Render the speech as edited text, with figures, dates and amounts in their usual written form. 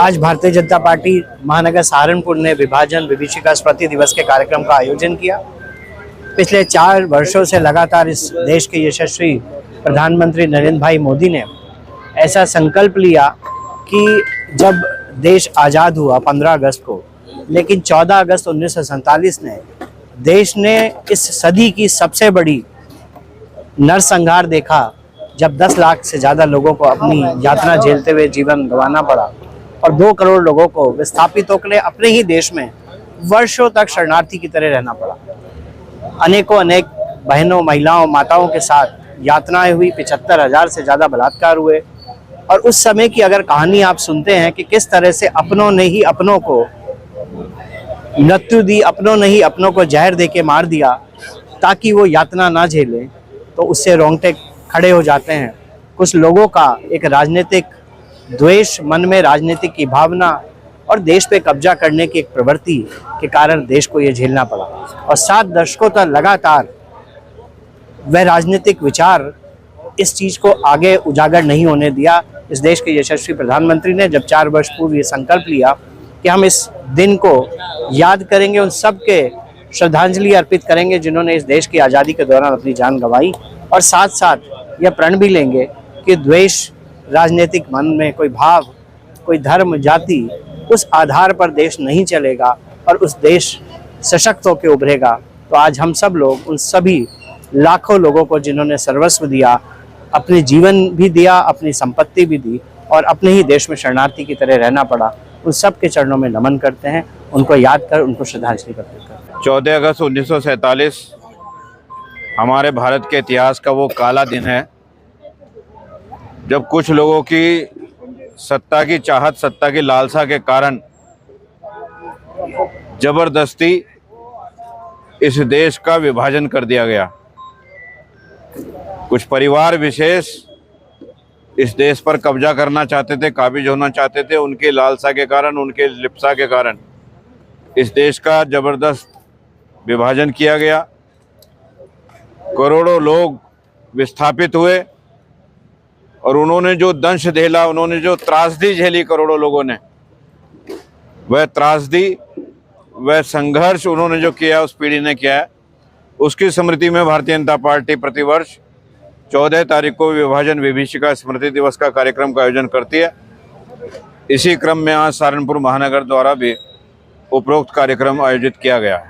आज भारतीय जनता पार्टी महानगर सहारनपुर ने विभाजन विभीषिका स्मृति दिवस के कार्यक्रम का आयोजन किया। पिछले 4 वर्षों से लगातार इस देश के यशस्वी प्रधानमंत्री नरेंद्र भाई मोदी ने ऐसा संकल्प लिया कि जब देश आज़ाद हुआ 15 अगस्त को, लेकिन 14 अगस्त 1947 ने देश ने इस सदी की सबसे बड़ी नरसंहार देखा, जब 10 लाख से ज़्यादा लोगों को अपनी यातना झेलते हुए जीवन गंवाना पड़ा और 2 करोड़ लोगों को विस्थापितों के लिए अपने ही देश में वर्षों तक शरणार्थी की तरह रहना पड़ा। अनेक बहनों, महिलाओं, माताओं के साथ यातनाएं हुई, 75,000 से ज़्यादा बलात्कार हुए। और उस समय की अगर कहानी आप सुनते हैं कि किस तरह से अपनों ने ही अपनों को मृत्यु दी, अपनों ने ही अपनों को जहर दे के मार दिया ताकि वो यातना ना झेलें, तो उससे रोंगटे खड़े हो जाते हैं। कुछ लोगों का एक राजनीतिक द्वेष, मन में राजनीतिक की भावना और देश पे कब्जा करने की एक प्रवृत्ति के कारण देश को ये झेलना पड़ा। और 7 दशकों तक लगातार वह राजनीतिक विचार इस चीज़ को आगे उजागर नहीं होने दिया। इस देश के यशस्वी प्रधानमंत्री ने जब 4 वर्ष पूर्व ये संकल्प लिया कि हम इस दिन को याद करेंगे, उन सब के श्रद्धांजलि अर्पित करेंगे जिन्होंने इस देश की आज़ादी के दौरान अपनी जान गंवाई, और साथ साथ यह प्रण भी लेंगे कि द्वेष, राजनीतिक मन में कोई भाव, कोई धर्म, जाति, उस आधार पर देश नहीं चलेगा और उस देश सशक्त होकर उभरेगा। तो आज हम सब लोग उन सभी लाखों लोगों को जिन्होंने सर्वस्व दिया, अपने जीवन भी दिया, अपनी संपत्ति भी दी और अपने ही देश में शरणार्थी की तरह रहना पड़ा, उन सब के चरणों में नमन करते हैं, उनको याद कर उनको श्रद्धांजलि अर्पित करते हैं। 14 अगस्त 1947 हमारे भारत के इतिहास का वो काला दिन है जब कुछ लोगों की सत्ता की चाहत, सत्ता की लालसा के कारण जबरदस्ती इस देश का विभाजन कर दिया गया। कुछ परिवार विशेष इस देश पर कब्जा करना चाहते थे, काबिज होना चाहते थे। उनकी लालसा के कारण, उनके लिप्सा के कारण इस देश का जबरदस्त विभाजन किया गया। करोड़ों लोग विस्थापित हुए और उन्होंने जो दंश झेला, उन्होंने जो त्रासदी झेली, करोड़ों लोगों ने, वह त्रासदी, वह संघर्ष उन्होंने जो किया, उस पीढ़ी ने किया है, उसकी स्मृति में भारतीय जनता पार्टी प्रतिवर्ष 14 तारीख को विभाजन विभीषिका स्मृति दिवस का कार्यक्रम का आयोजन करती है। इसी क्रम में आज सहारनपुर महानगर द्वारा भी उपरोक्त कार्यक्रम आयोजित किया गया है।